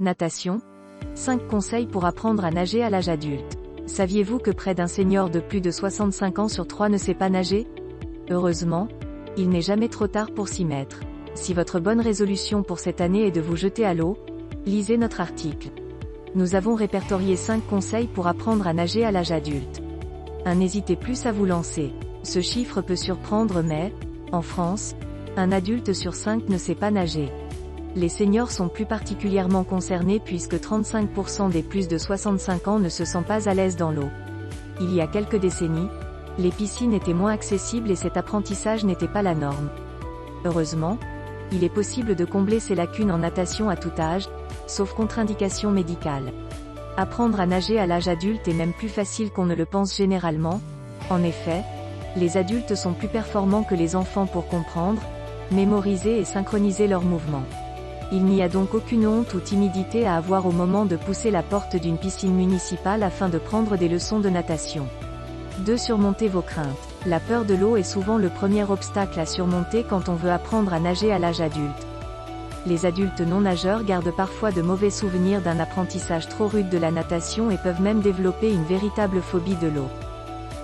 Natation. 5 conseils pour apprendre à nager à l'âge adulte. Saviez-vous que près d'un senior de plus de 65 ans sur 3 ne sait pas nager? Heureusement, il n'est jamais trop tard pour s'y mettre. Si votre bonne résolution pour cette année est de vous jeter à l'eau, lisez notre article. Nous avons répertorié 5 conseils pour apprendre à nager à l'âge adulte. N'hésitez plus à vous lancer. Ce chiffre peut surprendre mais, en France, un adulte sur 5 ne sait pas nager. Les seniors sont plus particulièrement concernés puisque 35% des plus de 65 ans ne se sentent pas à l'aise dans l'eau. Il y a quelques décennies, les piscines étaient moins accessibles et cet apprentissage n'était pas la norme. Heureusement, il est possible de combler ces lacunes en natation à tout âge, sauf contre-indication médicale. Apprendre à nager à l'âge adulte est même plus facile qu'on ne le pense généralement. En effet, les adultes sont plus performants que les enfants pour comprendre, mémoriser et synchroniser leurs mouvements. Il n'y a donc aucune honte ou timidité à avoir au moment de pousser la porte d'une piscine municipale afin de prendre des leçons de natation. 2. Surmonter vos craintes. La peur de l'eau est souvent le premier obstacle à surmonter quand on veut apprendre à nager à l'âge adulte. Les adultes non nageurs gardent parfois de mauvais souvenirs d'un apprentissage trop rude de la natation et peuvent même développer une véritable phobie de l'eau.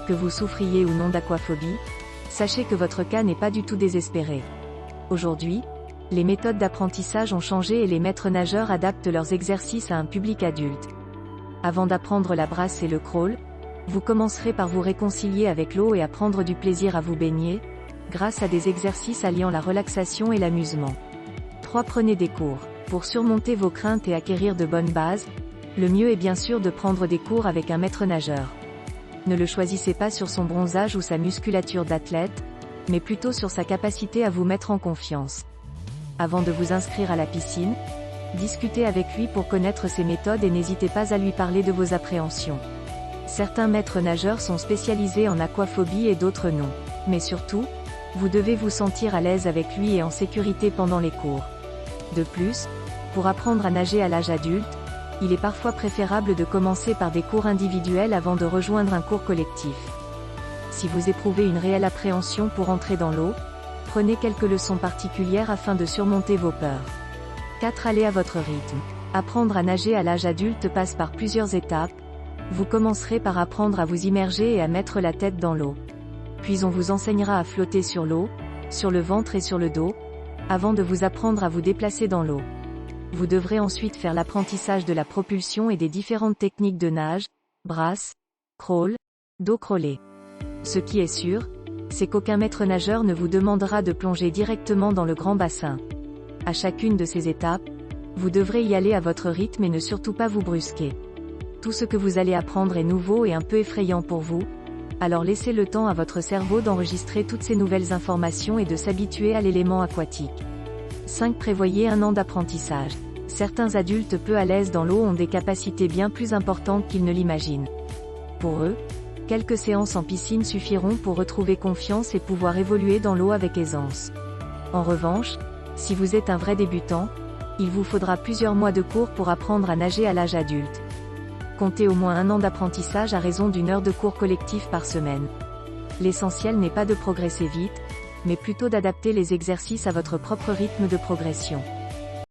Que vous souffriez ou non d'aquaphobie, sachez que votre cas n'est pas du tout désespéré. Aujourd'hui, les méthodes d'apprentissage ont changé et les maîtres nageurs adaptent leurs exercices à un public adulte. Avant d'apprendre la brasse et le crawl, vous commencerez par vous réconcilier avec l'eau et à prendre du plaisir à vous baigner, grâce à des exercices alliant la relaxation et l'amusement. 3. Prenez des cours. Pour surmonter vos craintes et acquérir de bonnes bases, le mieux est bien sûr de prendre des cours avec un maître nageur. Ne le choisissez pas sur son bronzage ou sa musculature d'athlète, mais plutôt sur sa capacité à vous mettre en confiance. Avant de vous inscrire à la piscine, discutez avec lui pour connaître ses méthodes et n'hésitez pas à lui parler de vos appréhensions. Certains maîtres nageurs sont spécialisés en aquaphobie et d'autres non. Mais surtout, vous devez vous sentir à l'aise avec lui et en sécurité pendant les cours. De plus, pour apprendre à nager à l'âge adulte, il est parfois préférable de commencer par des cours individuels avant de rejoindre un cours collectif. Si vous éprouvez une réelle appréhension pour entrer dans l'eau, prenez quelques leçons particulières afin de surmonter vos peurs. 4. Allez à votre rythme. Apprendre à nager à l'âge adulte passe par plusieurs étapes. Vous commencerez par apprendre à vous immerger et à mettre la tête dans l'eau. Puis on vous enseignera à flotter sur l'eau, sur le ventre et sur le dos, avant de vous apprendre à vous déplacer dans l'eau. Vous devrez ensuite faire l'apprentissage de la propulsion et des différentes techniques de nage, brasse, crawl, dos crawlé. Ce qui est sûr, c'est qu'aucun maître nageur ne vous demandera de plonger directement dans le grand bassin. À chacune de ces étapes, vous devrez y aller à votre rythme et ne surtout pas vous brusquer. Tout ce que vous allez apprendre est nouveau et un peu effrayant pour vous, alors laissez le temps à votre cerveau d'enregistrer toutes ces nouvelles informations et de s'habituer à l'élément aquatique. 5. Prévoyez un an d'apprentissage. Certains adultes peu à l'aise dans l'eau ont des capacités bien plus importantes qu'ils ne l'imaginent. Pour eux, quelques séances en piscine suffiront pour retrouver confiance et pouvoir évoluer dans l'eau avec aisance. En revanche, si vous êtes un vrai débutant, il vous faudra plusieurs mois de cours pour apprendre à nager à l'âge adulte. Comptez au moins un an d'apprentissage à raison d'1 heure de cours collectif par semaine. L'essentiel n'est pas de progresser vite, mais plutôt d'adapter les exercices à votre propre rythme de progression.